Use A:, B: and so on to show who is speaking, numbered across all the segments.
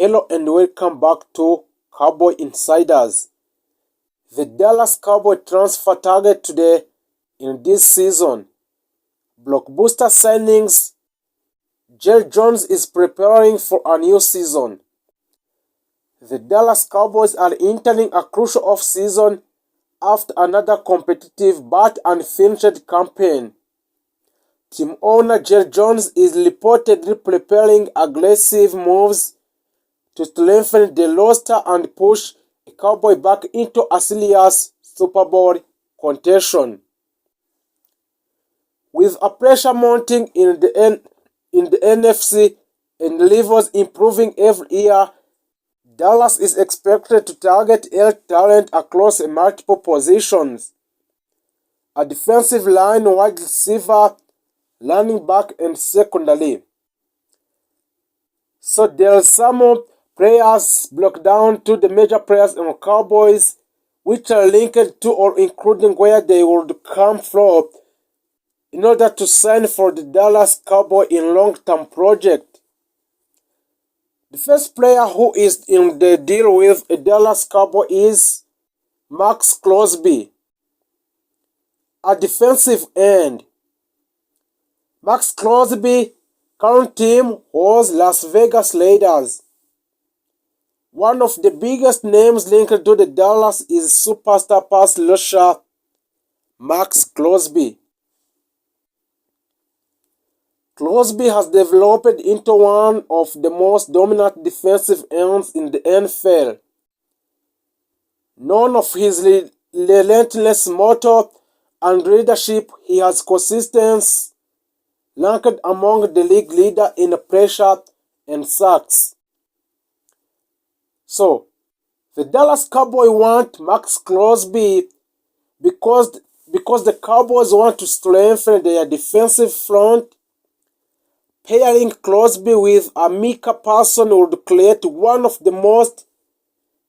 A: Hello and welcome back to Cowboy Insiders. The Dallas Cowboy transfer target today in this season. Blockbuster signings. Jerry Jones is preparing for a new season. The Dallas Cowboys are entering a crucial off-season after another competitive but unfinished campaign. Team owner Jerry Jones is reportedly preparing aggressive moves to strengthen the roster and push a Cowboy back into a serious Super Bowl contention. With a pressure mounting in the NFC and levels improving every year, Dallas is expected to target elite talent across multiple positions: a defensive line, wide receiver, running back, and secondary. So there are some players blocked down to the major players on Cowboys, which are linked to or including where they would come from in order to sign for the Dallas Cowboy in long-term project. The first player who is in the deal with a Dallas Cowboy is Max Crosby, a defensive end. Max Crosby current team was Las Vegas Raiders. One of the biggest names linked to the Dallas is superstar pass rusher Max Crosby. Crosby has developed into one of the most dominant defensive ends in the NFL. Known for his relentless motor and leadership, he has consistency ranked among the league leader in pressure and sacks. So, the Dallas Cowboys want Max Crosby because the Cowboys want to strengthen their defensive front. Pairing Crosby with Micah Parsons would create one of the most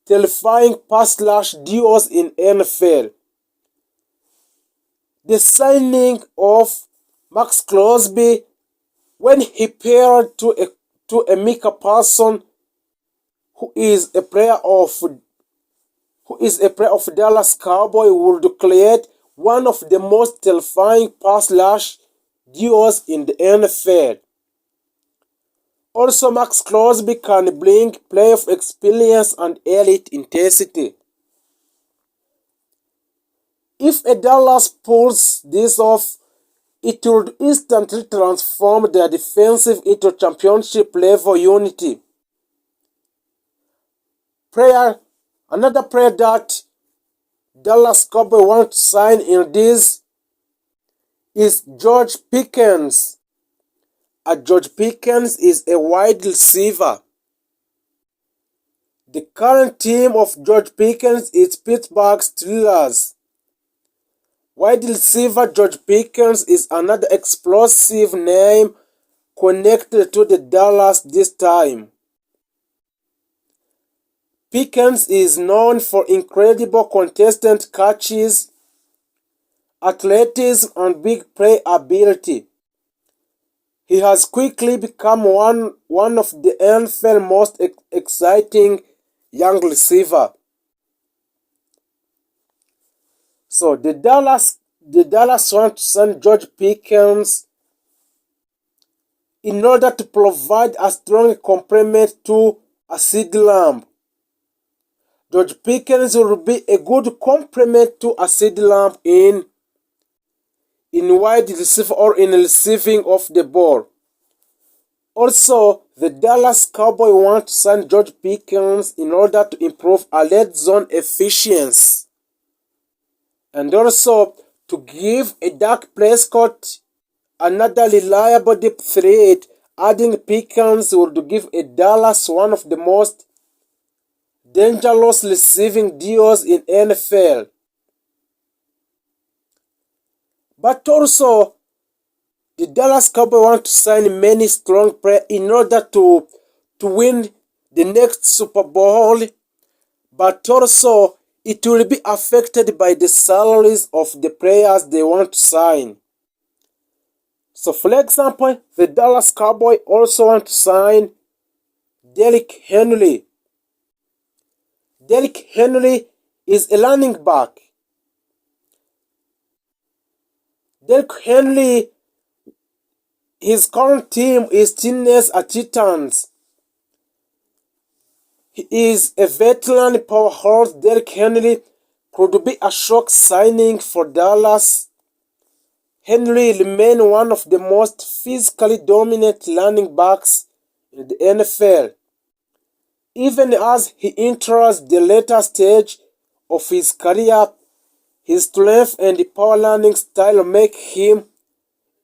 A: terrifying pass rush duos in NFL. The signing of Max Crosby, when he paired to a Micah Parsons, who is a player of Dallas Cowboy, would create one of the most terrifying pass rush duos in the NFL. Also, Max Crosby can bring playoff experience and elite intensity. If a Dallas pulls this off, it would instantly transform their defensive into championship level unity. Another player that Dallas Cowboys want to sign in this is George Pickens. George Pickens is a wide receiver. The current team of George Pickens is Pittsburgh Steelers. Wide receiver George Pickens is another explosive name connected to the Dallas this time. Pickens is known for incredible contested catches, athleticism, and big play ability. He has quickly become one of the NFL's most exciting young receivers. So the Dallas want to sign George Pickens in order to provide a strong complement to a CeeDee Lamb. George Pickens will be a good complement to a CeeDee Lamb in wide receiver or in receiving of the ball. Also, the Dallas Cowboys want to sign George Pickens in order to improve a red zone efficiency, and also to give a Dak Prescott another reliable deep threat. Adding Pickens would give a Dallas one of the most dangerous receiving duos in NFL. But also, the Dallas Cowboys want to sign many strong players in order to win the next Super Bowl, but also it will be affected by the salaries of the players they want to sign. So, for example, the Dallas Cowboys also want to sign Derrick Henry. Derrick Henry is a running back. Derrick Henry, his current team is Tennessee Titans. He is a veteran powerhouse. Derrick Henry could be a shock signing for Dallas. Henry remains one of the most physically dominant running backs in the NFL. Even as he enters the later stage of his career, his strength and power running style make him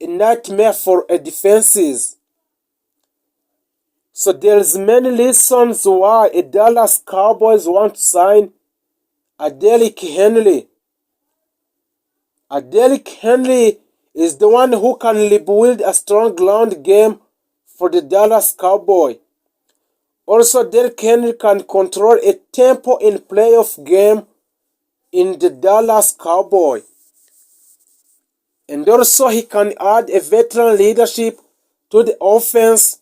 A: a nightmare for defenses. So there's many reasons why a Dallas Cowboys want to sign a Derrick Henry. A Derrick Henry is the one who can rebuild a strong ground game for the Dallas Cowboys. Also, Derrick Henry can control a tempo in playoff game in the Dallas Cowboys. And also he can add a veteran leadership to the offense.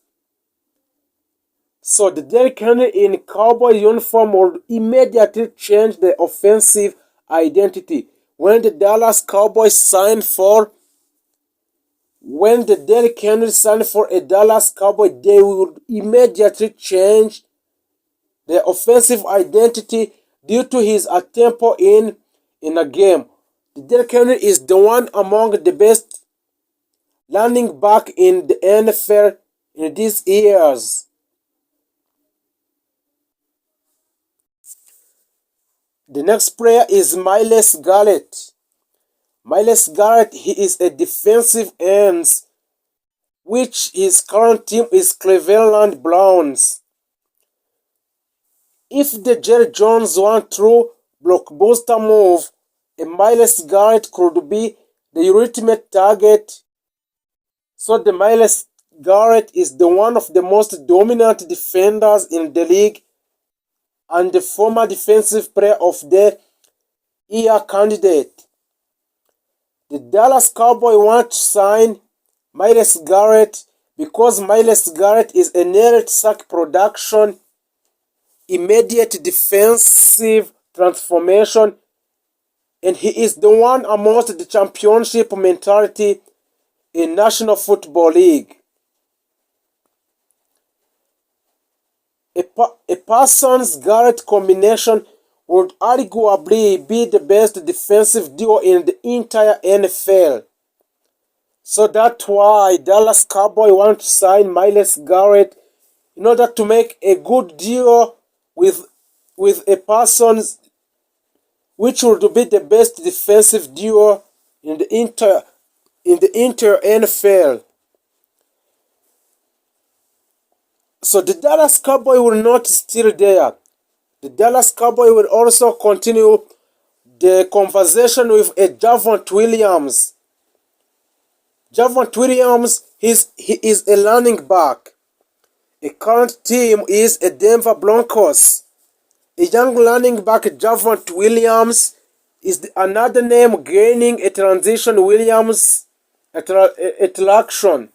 A: So the Derrick Henry in Cowboy uniform will immediately change the offensive identity. When the Derrick Henry signed for a Dallas Cowboy, they will immediately change the offensive identity due to his tempo in a game. The Derrick Henry is the one among the best running back in the NFL in these years. The next player is Myles Garrett. Myles Garrett, he is a defensive end, which his current team is Cleveland Browns. If the Jerry Jones went through Blockbuster move, a Myles Garrett could be the ultimate target. So the Myles Garrett is the one of the most dominant defenders in the league and the former defensive player of the year candidate. The Dallas Cowboys want to sign Myles Garrett because Myles Garrett is a near sack production, immediate defensive transformation, and he is the one amongst the championship mentality in National Football League. A Parsons Garrett combination would arguably be the best defensive duo in the entire NFL. So that's why Dallas Cowboys want to sign Myles Garrett in order to make a good deal with a Parsons, which would be the best defensive duo in the entire NFL. So the Dallas Cowboys will not still there. The Dallas Cowboys will also continue the conversation with a Javonte Williams. Javonte Williams, he is a running back. A current team is a Denver Broncos. A young running back, Javonte Williams, is another name gaining a transition Williams attraction.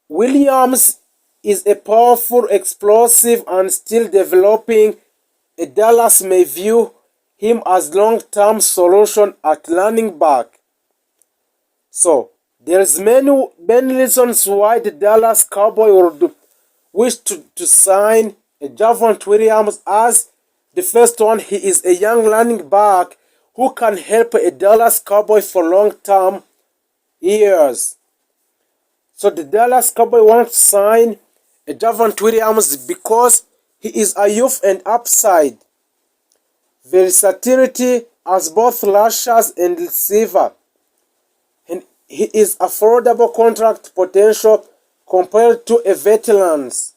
A: Williams is a powerful, explosive, and still developing. A Dallas may view him as long-term solution at running back. So there's many reasons why the Dallas Cowboys would wish to sign a Javonte Williams as the first one. He is a young running back who can help a Dallas Cowboy for long-term years. So the Dallas Cowboys want to sign a Javonte Williams because he is a youth and upside. Versatility as both rushers and receiver. And he is affordable contract potential compared to a veterans.